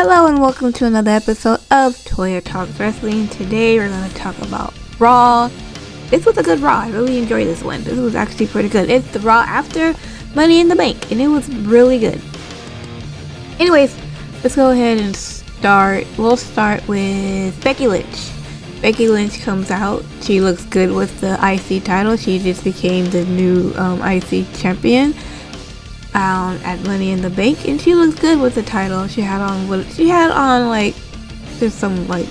Hello and welcome to another episode of Toya Talks Wrestling. Today we're going to talk about Raw. This was a good Raw. I really enjoyed this one. This was actually pretty good. It's the Raw after Money in the Bank and it was really good. Anyways, let's go ahead and start. We'll start with Becky Lynch. Becky Lynch comes out. She looks good with the IC title. She just became the new IC champion at Money in the Bank, and she looks good with the title. She had on like just some like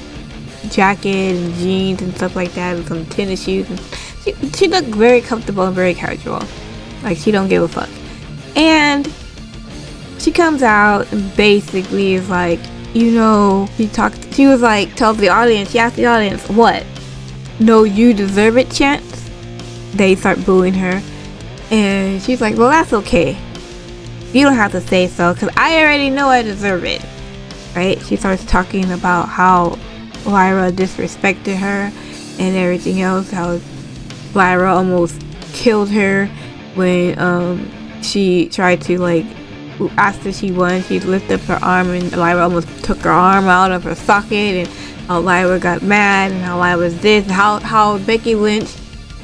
jacket and jeans and stuff like that, and some tennis shoes. And she looked very comfortable and very casual, like she don't give a fuck. And she comes out and basically is like, she was like, tells the audience, she asked the audience, what? No, you deserve it chance? They start booing her. And she's like, well, that's okay. You don't have to say so, because I already know I deserve it. Right? She starts talking about how Lyra disrespected her and everything else. How Lyra almost killed her when she tried to, like, after she won, she lifted up her arm and Lyra almost took her arm out of her socket, and how Lyra got mad and how Lyra's this, and how Becky Lynch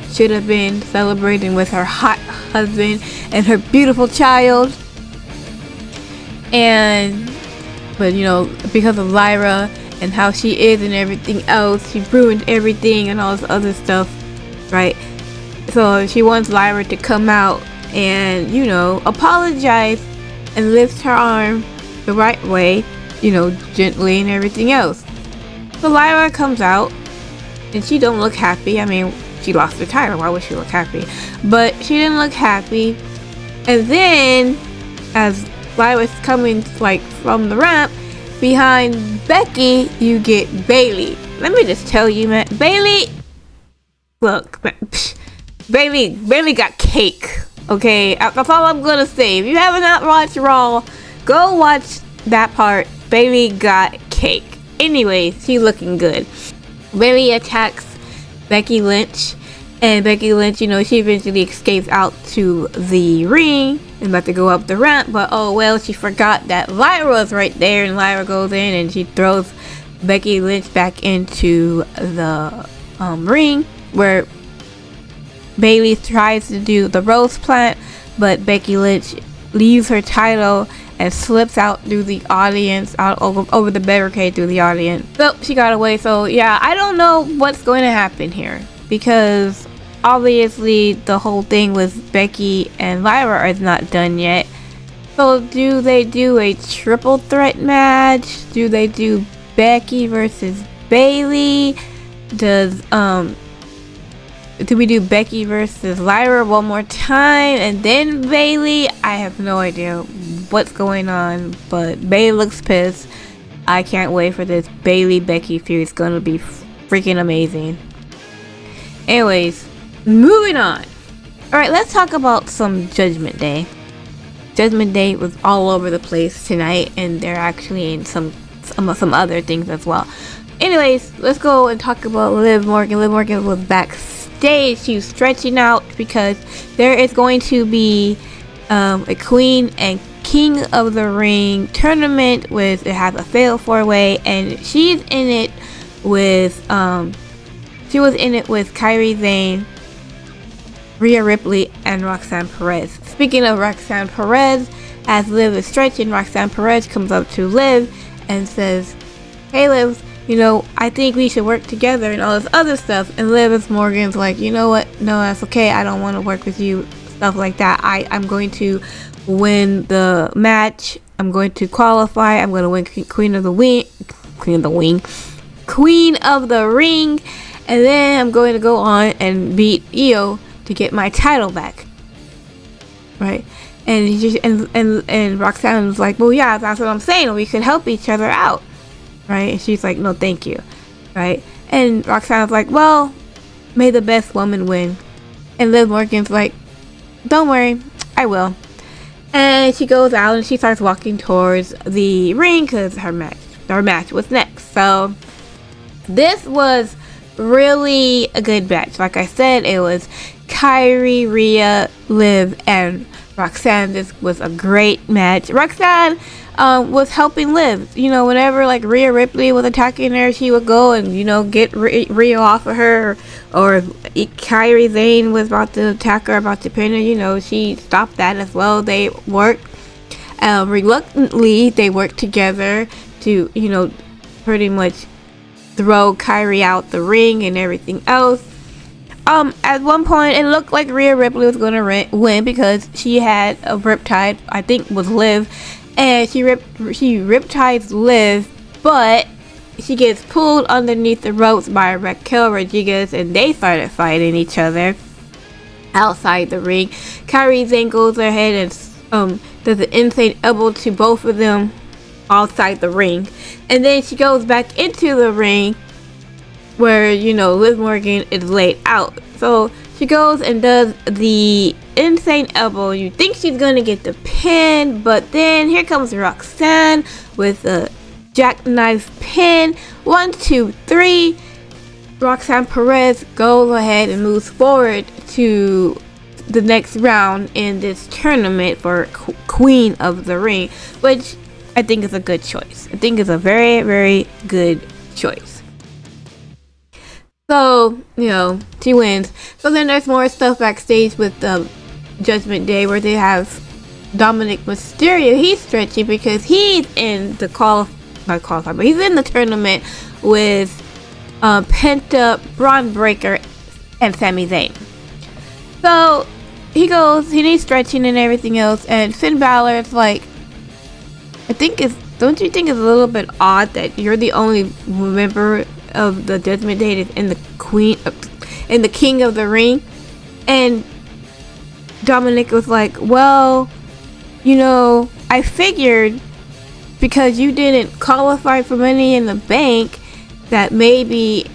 should have been celebrating with her hot husband and her beautiful child. But because of Lyra and how she is and everything else, she ruined everything and all this other stuff, right? So she wants Lyra to come out and, apologize and lift her arm the right way, gently and everything else. So Lyra comes out and she don't look happy. I mean, she lost her title. Why would she look happy? But she didn't look happy. And then, as Lyra's coming like from the ramp, behind Becky, you get Bayley. Let me just tell you, man, Bayley got cake. Okay, that's all I'm gonna say. If you have not watched Raw, go watch that part. Bayley got cake. Anyways, she's looking good. Bayley attacks Becky Lynch, and Becky Lynch, she eventually escapes out to the ring and about to go up the ramp, but oh well, she forgot that Lyra was right there, and Lyra goes in and she throws Becky Lynch back into the ring, where Bayley tries to do the rose plant, but Becky Lynch leaves her title and slips out through the audience, out over the barricade through the audience. So she got away. So yeah, I don't know what's going to happen here, because obviously the whole thing with Becky and Lyra is not done yet. So do they do a triple threat match? Do they do Becky versus Bayley? Do we do Becky versus Lyra one more time and then Bayley? I have no idea what's going on, but Bayley looks pissed. I can't wait for this Bayley-Becky feud. It's gonna be freaking amazing. Anyways, moving on. Alright, let's talk about some Judgment Day. Judgment Day was all over the place tonight, and they're actually in some other things as well. Anyways, let's go and talk about Liv Morgan. Liv Morgan was backstage. She was stretching out because there is going to be a Queen and King of the Ring tournament it has a fatal 4-way, and she's in it with she was in it with Kairi Sane, Rhea Ripley, and Roxanne Perez. Speaking of Roxanne Perez, as Liv is stretching, Roxanne Perez comes up to Liv and says, hey Liv, I think we should work together and all this other stuff. And Liv Morgan's like, you know what? No, that's okay. I don't want to work with you. Stuff like that. I'm going to win the match. I'm going to qualify. I'm going to win Queen of the Ring. And then I'm going to go on and beat Io to get my title back. Right? And Roxanne was like, well, yeah, that's what I'm saying. We could help each other out. Right? And she's like, no, thank you. Right? And Roxanne's like, well, may the best woman win. And Liv Morgan's like, don't worry, I will. And she goes out and she starts walking towards the ring because her match was next. So this was really a good match. Like I said, it was Kyrie, Rhea, Liv, and Roxanne. This was a great match. Roxanne was helping Liv. You know, whenever like Rhea Ripley was attacking her, she would go and, you know, get Rhea off of her. Or Kyrie Zane was about to attack her, about to pin her, you know, she stopped that as well. They worked. Reluctantly, they worked together to, you know, pretty much throw Kyrie out the ring and everything else. At one point, it looked like Rhea Ripley was gonna win because she had a riptide, I think was Liv, and she riptides Liv, but she gets pulled underneath the ropes by Raquel Rodriguez, and they started fighting each other outside the ring. Kyrie Zane goes ahead and does an insane elbow to both of them outside the ring, and then she goes back into the ring where, you know, Liv Morgan is laid out. So she goes and does the insane elbow. You think she's gonna get the pin, but then here comes Roxanne with a jackknife pin. 1, 2, 3. Roxanne Perez goes ahead and moves forward to the next round in this tournament for Queen of the Ring, which I think is a good choice. I think it's a very, very good choice. So, you know, she wins. So then there's more stuff backstage with Judgment Day where they have Dominic Mysterio. He's stretching because he's in the but he's in the tournament with Penta, Braun Breaker, and Sami Zayn. So he goes, he's stretching and everything else, and Finn Balor is like, don't you think it's a little bit odd that you're the only member of the Judgment Day that's in the King of the Ring? And Dominic was like, well, you know, I figured because you didn't qualify for Money in the Bank that maybe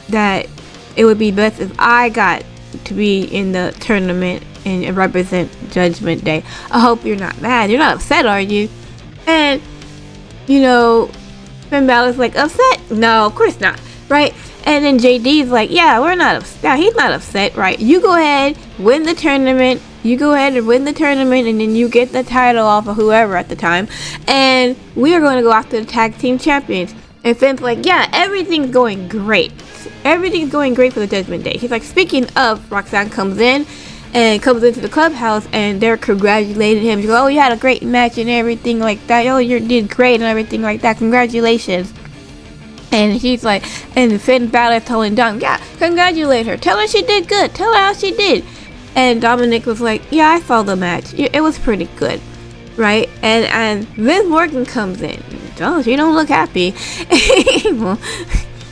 that it would be best if I got to be in the tournament and represent Judgment Day. I hope you're not mad. You're not upset, are you? And, you know, Finn Balor's like, upset? No, of course not, right? And then JD's like, yeah, we're not upset. No, he's not upset, right? You go ahead, win the tournament. You go ahead and win the tournament, and then you get the title off of whoever at the time. And we are going to go after the tag team champions. And Finn's like, yeah, everything's going great. Everything's going great for the Judgment Day. He's like, speaking of, Roxanne comes into the clubhouse, and they're congratulating him. She goes, oh, you had a great match and everything like that. Oh, you did great and everything like that. Congratulations. And she's like, and Finn Balor telling Dom, yeah, congratulate her. Tell her she did good. Tell her how she did. And Dominic was like, yeah, I saw the match. It was pretty good, right? And Liv Morgan comes in. Oh, she don't look happy.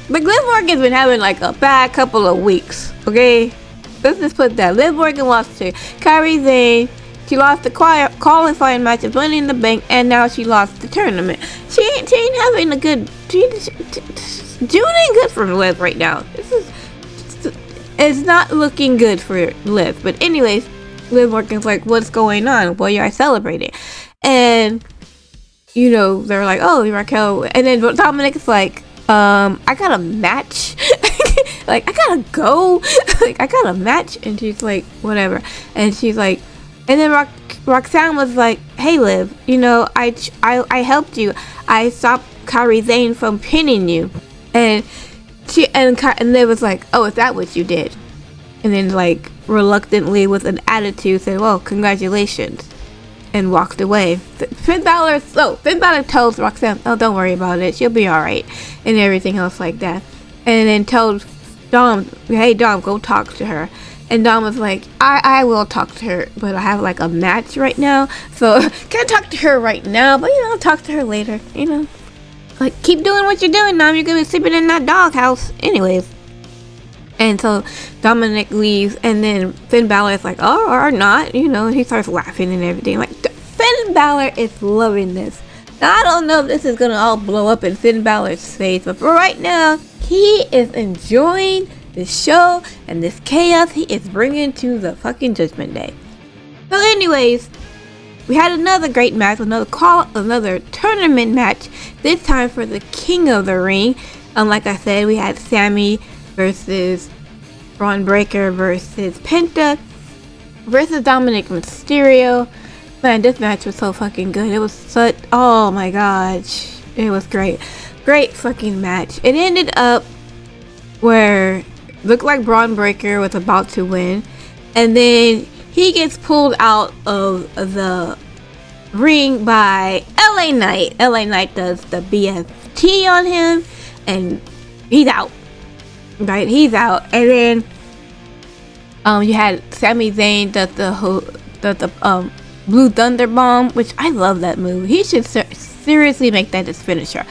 But Liv Morgan's been having like a bad couple of weeks, okay? Let's just put that. Liv Morgan lost to Kyrie Zane. She lost the qualifying match of Money in the Bank, and now she lost the tournament. She ain't having a good. June ain't good for Liv right now. It's not looking good for Liv. But anyways, Liv Morgan's like, what's going on? Well, you're celebrating. And, you know, they're like, oh, Raquel. And then Dominic's like, I got a match. Like, I gotta go. Like, I got a match. And she's like, whatever. And she's like, and then Roxanne was like, hey, Liv, you know, I helped you. I stopped Kyrie Zane from pinning you. And Liv was like, oh, is that what you did? And then, like, reluctantly with an attitude said, well, congratulations, and walked away. Finn Balor tells Roxanne, oh, don't worry about it, she'll be alright, and everything else like that. And then told Dom, hey, Dom, go talk to her. And Dom was like, I will talk to her, but I have like a match right now, so can't talk to her right now, but, you know, I'll talk to her later, you know. Like, keep doing what you're doing, Dom. You're gonna be sleeping in that doghouse. Anyways. And so Dominic leaves, and then Finn Balor is like, oh, or not, you know, he starts laughing and everything. Like, Finn Balor is loving this. Now, I don't know if this is gonna all blow up in Finn Balor's face, but for right now, he is enjoying this show and this chaos he is bringing to the fucking Judgment Day. So anyways, we had another great match, another tournament match, this time for the King of the Ring. Like I said, we had Sami versus Braun Breaker versus Penta. versus Dominic Mysterio. Man, this match was so fucking good. It was such, oh my gosh, it was great. Great fucking match. It ended up where looked like Braun Breaker was about to win, and then he gets pulled out of the ring by LA Knight. LA Knight does the BFT on him, and he's out. Right, he's out. And then you had Sami Zayn does the Blue Thunder Bomb, which I love that move. He should seriously make that his finisher.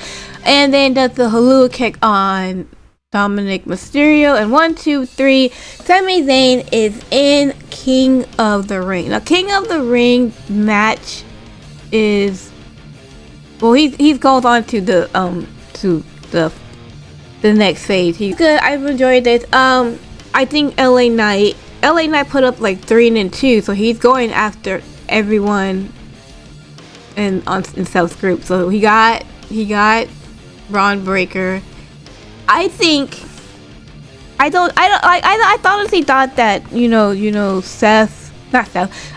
And then does the Helluva Kick on Dominic Mysterio. And 1, 2, 3, Sami Zayn is in King of the Ring. Now, King of the Ring match is, well, he goes on to the next phase. He's good. I've enjoyed this. I think LA Knight put up like 3-2, so he's going after everyone in Seth's group. So he got Braun Breaker. I honestly thought that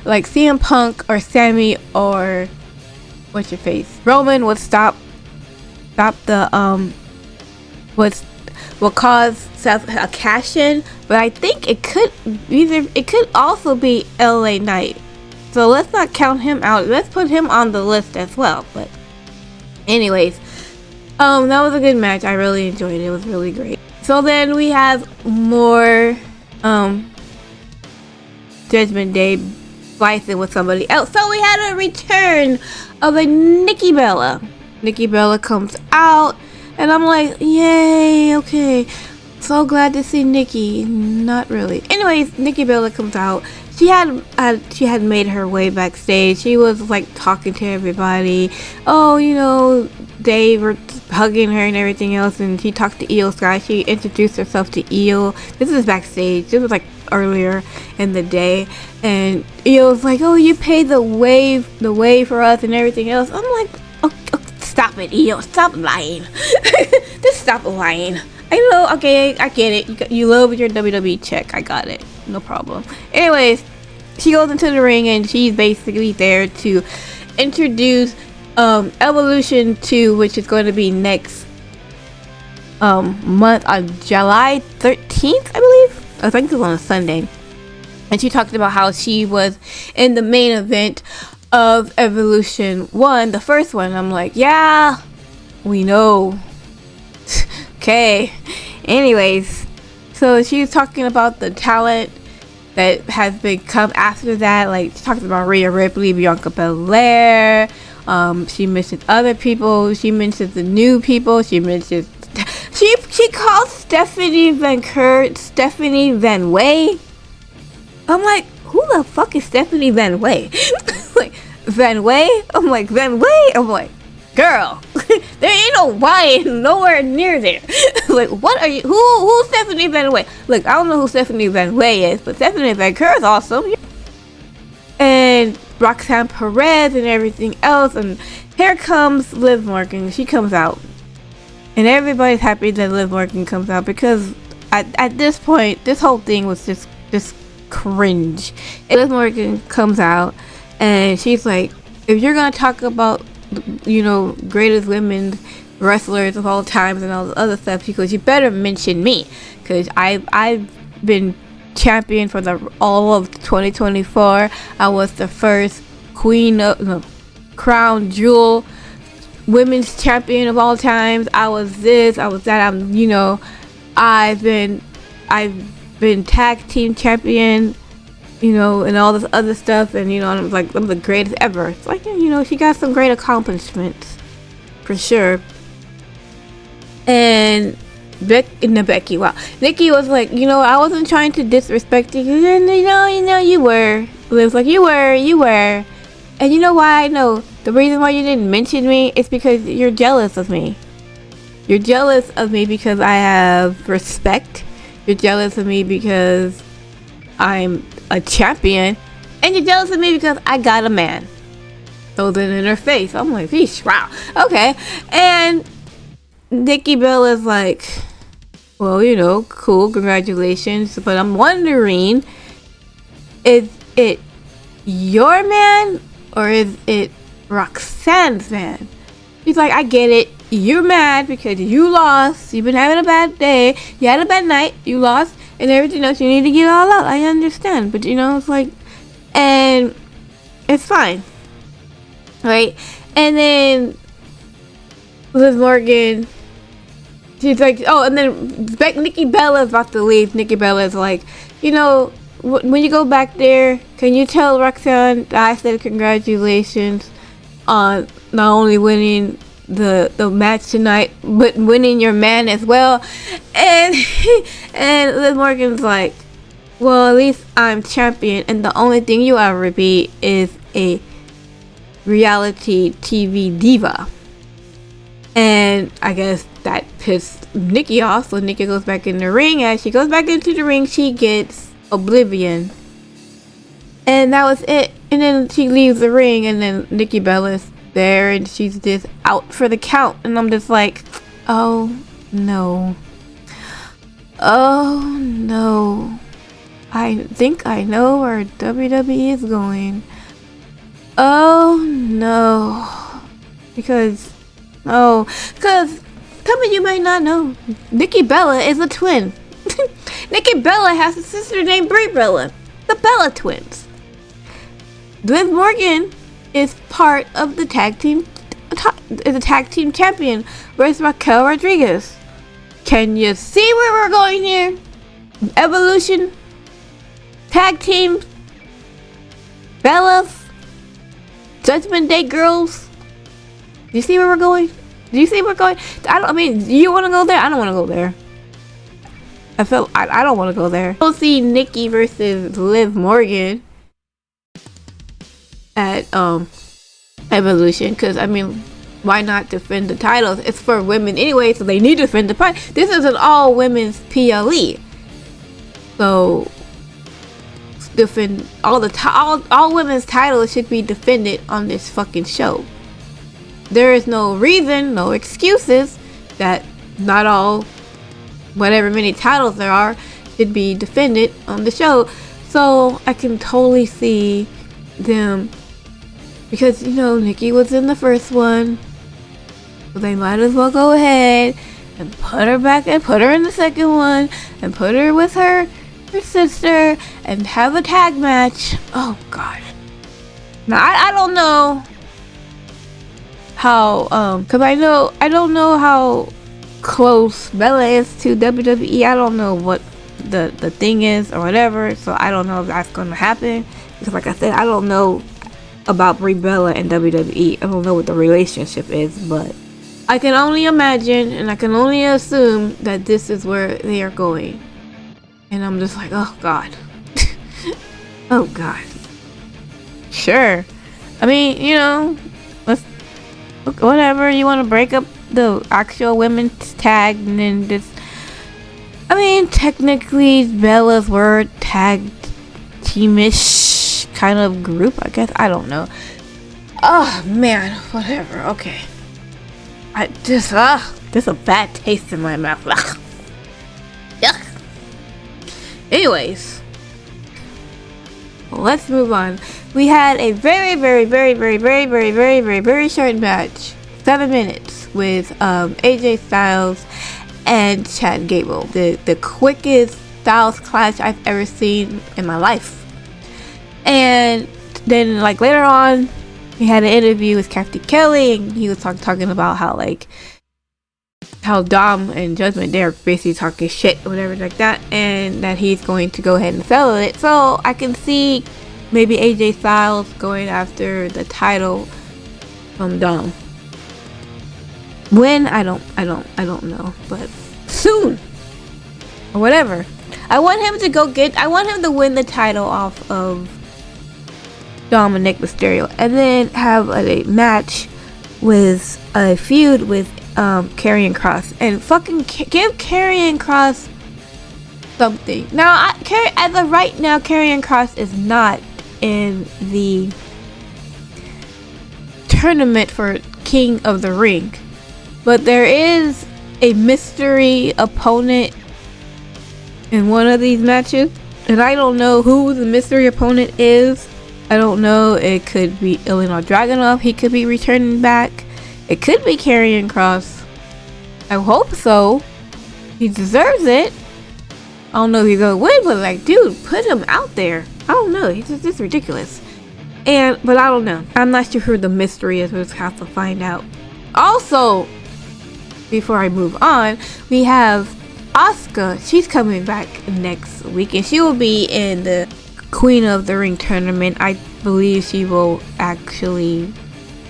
like CM Punk or Sammy or what's your face Roman would stop the will cause Seth a cash in, but I think it could also be LA Knight. So let's not count him out. Let's put him on the list as well. But anyways, that was a good match. I really enjoyed it. It was really great. So then we have more Judgment Day slicing with somebody else. So we had a return of a Nikki Bella. Nikki Bella comes out, and I'm like, yay, okay. So glad to see Nikki. Not really. Anyways, Nikki Bella comes out. She had made her way backstage. She was like talking to everybody. Oh, they were hugging her and everything else. And she talked to Io Sky. She introduced herself to Io. This is backstage. This was like earlier in the day. And Io was like, oh, you paid the way for us and everything else. I'm like, oh, stop it, Io. Stop lying. Just stop lying. I know, okay, I get it. You love your WWE check. I got it. No problem. Anyways, she goes into the ring and she's basically there to introduce Evolution 2, which is going to be next month on July 13th, I believe. I think it's on a Sunday. And she talked about how she was in the main event of Evolution 1, the first one. I'm like, yeah, we know. Okay. Anyways, so she was talking about the talent that has become after that. Like, she talked about Rhea Ripley, Bianca Belair. She mentioned other people. She mentioned the new people. She mentioned she called Stephanie Van Way. I'm like, who the fuck is Stephanie Van Way? Like, Van Way? I'm like, Van Way? I'm like, girl, there ain't no Y nowhere near there. Like, what are you? Who's Stephanie Van Way? Look, I don't know who Stephanie Van Way is, but Stephanie Van Kerr is awesome. And Roxanne Perez and everything else. And here comes Liv Morgan. She comes out. And everybody's happy that Liv Morgan comes out because at this point, this whole thing was just cringe. And Liv Morgan comes out and she's like, if you're going to talk about greatest women wrestlers of all times and all the other stuff, because you better mention me, because I've been champion for all of 2024. I was the first crown jewel women's champion of all times. I was this, I was that. I've been tag team champion, and all this other stuff, and I'm like, I'm the greatest ever. It's like, she got some great accomplishments for sure. And Becky, wow, Nikki was like, I wasn't trying to disrespect you, you were. Liv's like, you were, and you know why I know the reason why you didn't mention me is because you're jealous of me. You're jealous of me because I have respect. You're jealous of me because I'm a champion, and you're jealous of me because I got a man. Throws it in her face. I'm like, eesh, wow, okay. And Nikki Bella's like, well, cool, congratulations, but I'm wondering, is it your man or is it Roxanne's man? He's like, I get it. You're mad because you lost. You've been having a bad day. You had a bad night. You lost and everything else. You need to get it all out. I understand. But it's like, and it's fine. Right? And then Liv Morgan, she's like, oh, and then Nikki Bella's about to leave. Nikki Bella's like, when you go back there, can you tell Roxanne that I said congratulations on not only winning the match tonight, but winning your man as well? And Liv Morgan's like, well, at least I'm champion, and the only thing you ever be is a reality TV diva. And I guess that pissed Nikki off, so Nikki goes back in the ring. As she goes back into the ring, she gets Oblivion. And that was it. And then she leaves the ring, and then Nikki Bella's there, and she's just out for the count. And I'm just like, oh no. Oh no. I think I know where WWE is going. Oh no. Because some of you might not know, Nikki Bella is a twin. Nikki Bella has a sister named Brie Bella, the Bella twins. Liv Morgan is part of the tag team champion versus Raquel Rodriguez. Can you see where we're going here? Evolution, tag team, Bellas, Judgment Day girls. Do you see where we're going? Do you see where we're going? Do you want to go there? I don't want to go there. I don't want to go there. We'll see Nikki versus Liv Morgan at Evolution, because why not defend the titles? It's for women anyway, so they need to defend the title. This is an all women's PLE, so defend all women's titles should be defended on this fucking show. There is no reason, no excuses that not all whatever many titles there are should be defended on the show. So I can totally see them, because Nikki was in the first one, so they might as well go ahead and put her back and put her in the second one and put her with her sister and have a tag match. Oh god. Now I don't know how because I don't know how close Bella is to WWE. I don't know what the thing is or whatever, so I don't know if that's gonna happen, because like I said, I don't know about Brie Bella and WWE. I don't know what the relationship is, but I can only imagine and I can only assume that this is where they are going. And I'm just like, oh god. Oh god. Sure. Let's whatever, you want to break up the actual women's tag and then just technically Bella's were tag teamish kind of group, I guess. I don't know. Oh man, whatever. Okay. Just a bad taste in my mouth. Yuck. Anyways, let's move on. We had a very, very, very, very, very, very, very, very, very short match, 7 minutes, with AJ Styles and Chad Gable. The quickest Styles clash I've ever seen in my life. And then later on, he had an interview with Kathy Kelly, and he was talking about how Dom and Judgment Day are basically talking shit or whatever like that, and that he's going to go ahead and settle it. So I can see maybe AJ Styles going after the title from Dom. When? I don't know, but soon or whatever. I want him to win the title off of Dominic Mysterio, and then have a match with a feud with Karrion Kross, and fucking give Karrion Kross something. Now, as of right now, Karrion Kross is not in the tournament for King of the Ring, but there is a mystery opponent in one of these matches. And I don't know who the mystery opponent is. I don't know. It could be Ilya Dragunov. He could be returning back. It could be Karrion Kross. I hope so. He deserves it. I don't know if he's gonna win, but like, dude, put him out there. I don't know. He's just ridiculous. But I don't know. I'm not sure who the mystery is. We'll just have to find out. Also, before I move on, we have Asuka. She's coming back next week, and she will be in the Queen of the Ring tournament. I believe she will actually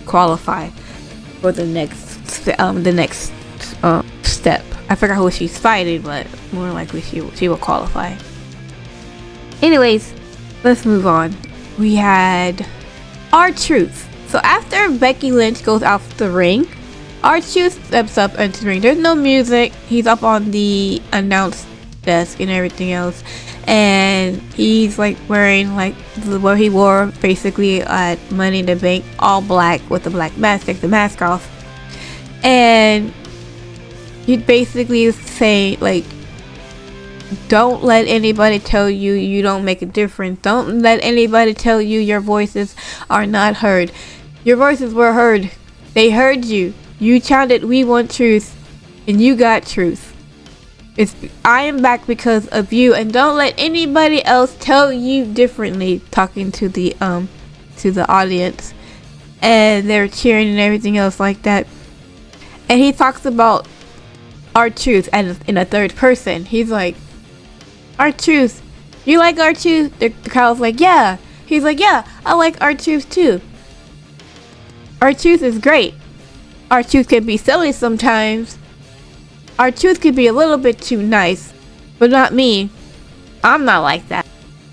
qualify for the next step. I forgot who she's fighting, but more likely she will qualify. Anyways, let's move on. We had R-Truth. So after Becky Lynch goes out the ring, R-Truth steps up into the ring. There's no music. He's up on the announce desk and everything else, and he's like wearing like what he wore basically at Money in the Bank, all black with the black mask. Take the mask off, and he basically say like, don't let anybody tell you you don't make a difference. Don't let anybody tell you your voices are not heard. Your voices were heard. They heard you. You chanted, "We want truth," and you got truth. I am back because of you, and don't let anybody else tell you differently. Talking to the audience, and they're cheering and everything else like that. And he talks about R-Truth and in a third person. He's like, R-Truth, you like R-Truth? The crowd's like, yeah. He's like, yeah, I like R-Truth too. R-Truth is great. R-Truth can be silly sometimes. R-Truth could be a little bit too nice, but not me. I'm not like that.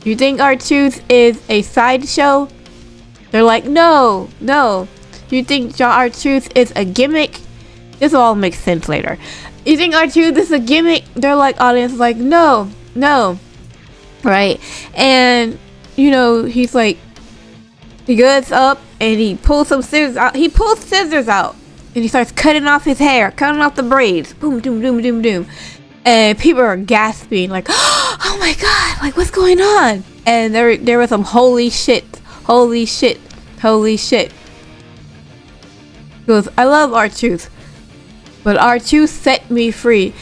You think R-Truth is a sideshow? They're like, no. You think R-Truth is a gimmick? This will all make sense later. You think R-Truth is a gimmick? They're like, audience is like, no. Right? And, he's like, he goes up and he pulls some scissors out. He pulls scissors out. And he starts cutting off his hair, cutting off the braids. Boom, doom, doom, doom, doom. And people are gasping, like, oh my god, like, what's going on? And there was some holy shit. He goes, I love R-Truth, but R-Truth set me free.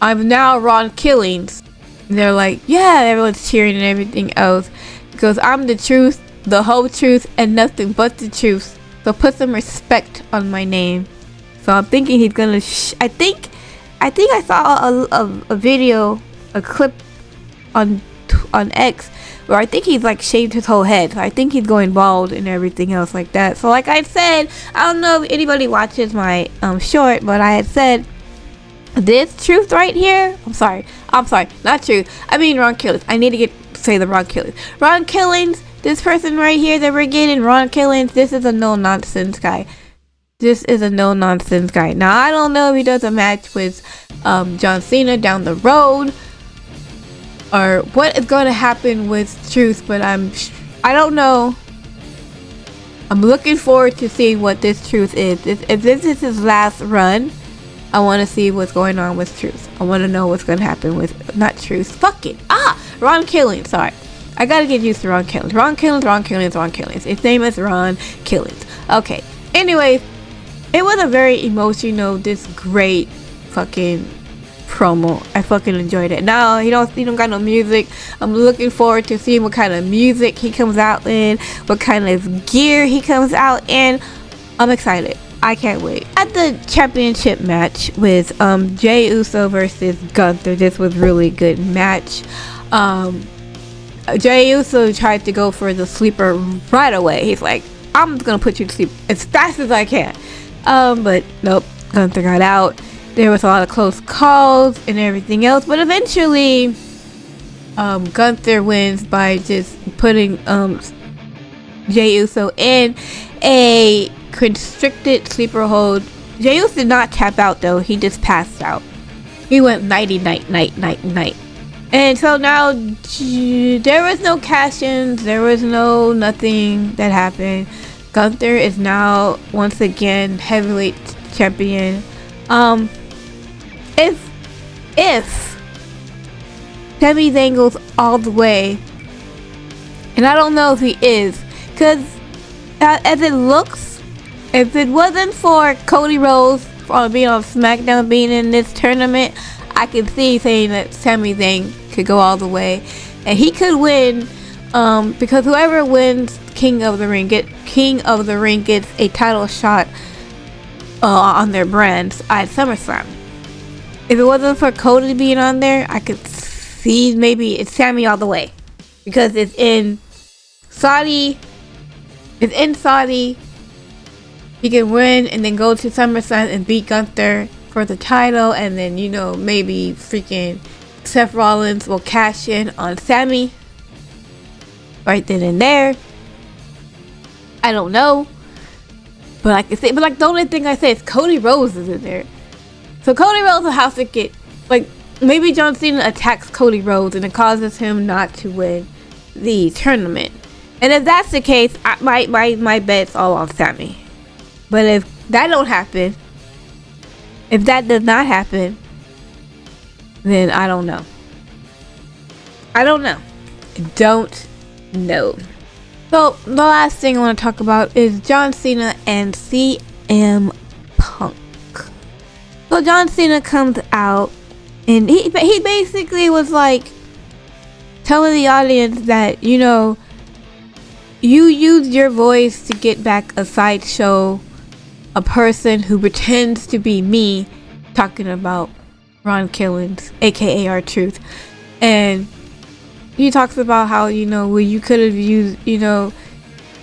I'm now Ron Killings. And they're like, yeah, everyone's cheering and everything else. He goes, I'm the truth, the whole truth, and nothing but the truth. So put some respect on my name. So I'm thinking he's gonna. I think I saw a video, a clip on X, where I think he's like shaved his whole head. So I think he's going bald and everything else like that. So like I said, I don't know if anybody watches my short, but I had said this truth right here. I'm sorry, not truth. I mean Ron Killings. I need to say the Ron Killings. Ron Killings. This person right here that we're getting, Ron Killings, this is a no-nonsense guy. Now, I don't know if he does a match with John Cena down the road, or what is going to happen with Truth, but I don't know. I'm looking forward to seeing what this Truth is. If this is his last run, I want to see what's going on with Truth. I want to know what's going to happen with, not Truth, fuck it. Ron Killings, sorry. I gotta get used to Ron Killings. His name is Ron Killings. Okay. Anyways, it was a very emotional, this great fucking promo. I fucking enjoyed it. Now he don't got no music. I'm looking forward to seeing what kind of music he comes out in, what kind of gear he comes out in. I'm excited. I can't wait. At the championship match with Jey Uso versus Gunther, this was really good match. Jey Uso tried to go for the sleeper right away. He's like, I'm gonna put you to sleep as fast as I can. But nope, Gunther got out. There was a lot of close calls and everything else, but eventually Gunther wins by just putting Jey Uso in a constricted sleeper hold. Jey Uso did not tap out though, he just passed out. He went nighty night. And so now there was no cash-ins, there was no nothing that happened. Gunther is now once again heavyweight champion. If Sami Zayn goes all the way. And I don't know if he is. Because as it looks, if it wasn't for Cody Rhodes being on SmackDown, being in this tournament, I could see saying that Sami Zayn could go all the way. And he could win, because whoever wins King of the Ring gets a title shot on their brands at SummerSlam. If it wasn't for Cody being on there, I could see maybe it's Sami all the way, because it's in Saudi. He can win and then go to SummerSlam and beat Gunther for the title, and then maybe freaking Seth Rollins will cash in on Sami right then and there. I don't know, but I can say, but the only thing I say is Cody Rhodes is in there, so Cody Rhodes will have to get maybe John Cena attacks Cody Rhodes and it causes him not to win the tournament. And if that's the case, my bet's all on Sami. But if that don't happen, if that does not happen, then I don't know. I don't know. So the last thing I want to talk about is John Cena and CM Punk. So John Cena comes out and he basically was telling the audience that you used your voice to get back a sideshow, a person who pretends to be me, talking about Ron Killings, aka R-Truth. And he talks about how you could have used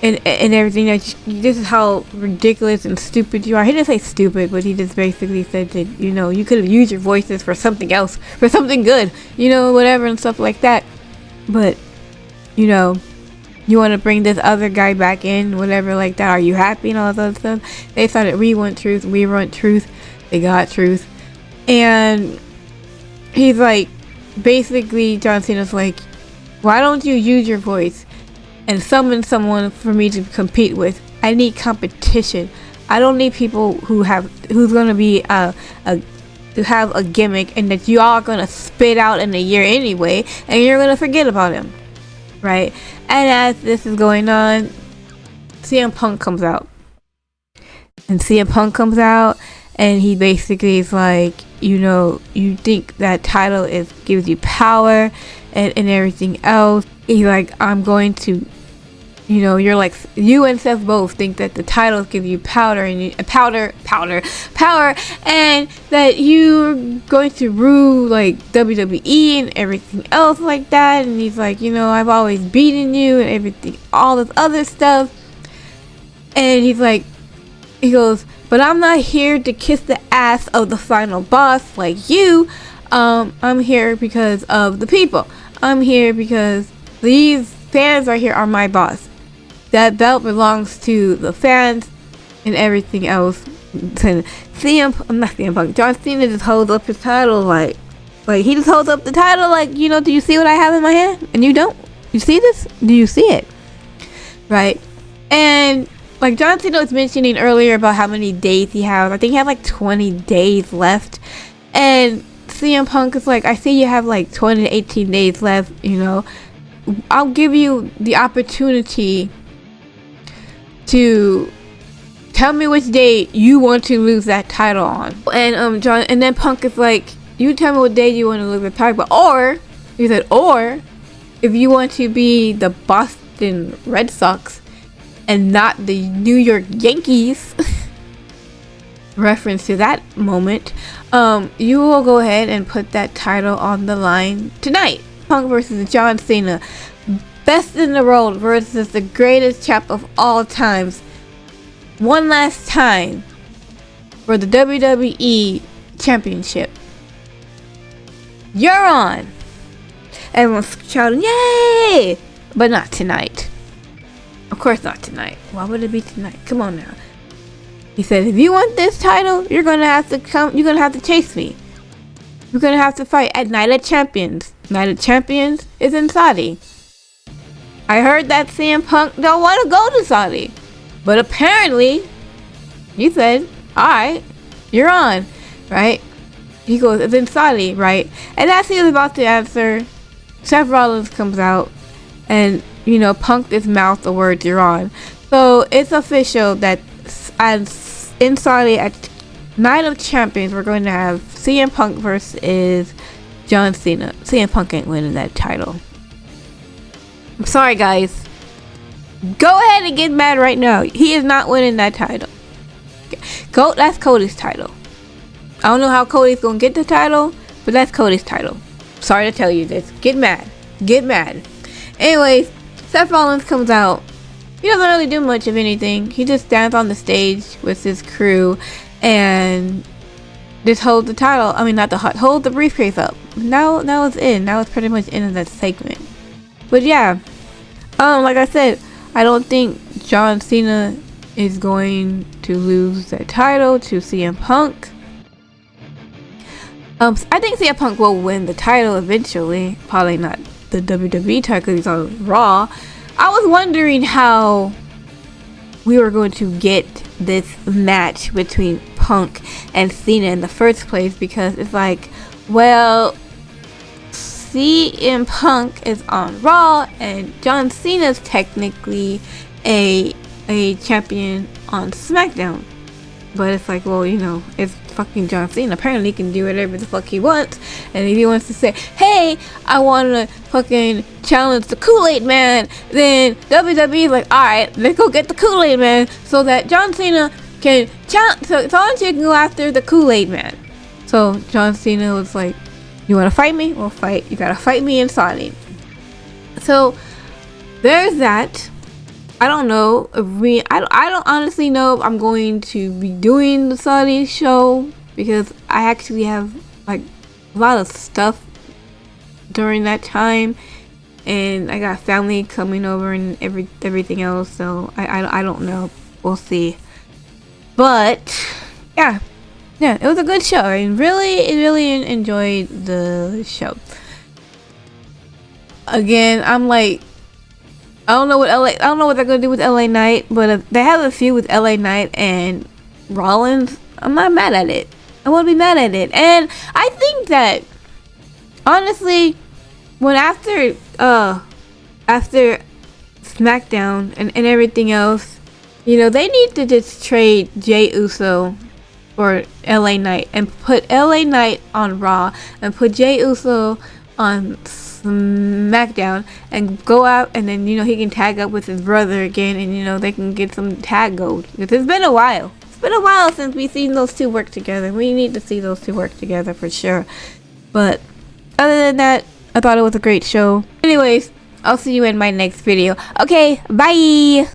and everything, that this is how ridiculous and stupid you are. He didn't say stupid, but he just basically said that you could have used your voices for something else, for something good, whatever and stuff like that. But you want to bring this other guy back in, whatever like that. Are you happy and all that other stuff? They started, we want truth. They got truth. And he's basically John Cena's why don't you use your voice and summon someone for me to compete with? I need competition. I don't need people who's gonna be to have a gimmick and that you all are gonna spit out in a year anyway, and you're gonna forget about him, right? And as this is going on, CM Punk comes out, and he basically is you think that title gives you power and everything else. He's I'm going to, you're you and Seth both think that the titles give you power, and power, and that you're going to rule WWE and everything else like that. And he's I've always beaten you and everything, all this other stuff. And he goes, but I'm not here to kiss the ass of the final boss like you. I'm here because of the people. I'm here because these fans right here are my boss. That belt belongs to the fans and everything else. John Cena just holds up his title he just holds up the title do you see what I have in my hand? And you don't? You see this? Do you see it? Right? And John Cena was mentioning earlier about how many days he has. I think he had 20 days left. And CM Punk is I see you have 20 to 18 days left, I'll give you the opportunity to tell me which day you want to lose that title on. And John, and then Punk is you tell me what day you want to lose the title, or he said, or if you want to be the Boston Red Sox and not the New York Yankees, reference to that moment, you will go ahead and put that title on the line tonight. Punk versus John Cena, best in the world versus the greatest chap of all times, one last time for the WWE Championship. You're on. Everyone's shouting, yay! But not tonight. Of course not tonight. Why would it be tonight? Come on now. He said, if you want this title, you're gonna have to chase me. You're gonna have to fight at Night of Champions. Night of Champions is in Saudi. I heard that CM Punk don't want to go to Saudi. But apparently, he said, alright, you're on, right? He goes, it's in Saudi, right? And as he was about to answer, Seth Rollins comes out and, you know, Punk is mouth the word you're on. So it's official that in Saudi at Night of Champions, we're going to have CM Punk versus John Cena. CM Punk ain't winning that title. I'm sorry, guys. Go ahead and get mad right now. He is not winning that title. That's Cody's title. I don't know how Cody's gonna get the title, but that's Cody's title. Sorry to tell you this. Get mad. Get mad. Anyways, Seth Rollins comes out. He doesn't really do much of anything. He just stands on the stage with his crew and just hold the title. I mean, not the hold the briefcase up. Now it's in. Now it's pretty much in that segment. But yeah, like I said, I don't think John Cena is going to lose that title to CM Punk. I think CM Punk will win the title eventually. Probably not the WWE title because he's on Raw. I was wondering how we were going to get this match between Punk and Cena in the first place, because it's like, well, CM Punk is on Raw and John Cena's technically a champion on SmackDown. But it's like, well, you know, it's fucking John Cena. Apparently he can do whatever the fuck he wants. And if he wants to say, hey, I want to fucking challenge the Kool-Aid Man, then WWE's like, alright, let's go get the Kool-Aid Man so that John Cena can challenge, so can go after the Kool-Aid Man. So John Cena was like, you want to fight me? We'll fight. You gotta fight me in Saudi. So there's that. I don't know if I don't honestly know if I'm going to be doing the Saudi show, because I actually have like a lot of stuff during that time, and I got family coming over and everything else. So I don't know. We'll see. But yeah, it was a good show. I really enjoyed the show. Again, I'm like, I don't know what they're gonna do with LA Knight, but they have a feud with LA Knight and Rollins. I'm not mad at it. I won't be mad at it. And I think that honestly, when after SmackDown and everything else, you know, they need to just trade Jey Uso for LA Knight and put LA Knight on Raw and put Jey Uso on SmackDown and go out, and then, you know, he can tag up with his brother again, and, you know, they can get some tag gold, because it's been a while since we've seen those two work together. We need to see those two work together for sure. But other than that, I thought it was a great show. Anyways, I'll see you in my next video. Okay, bye.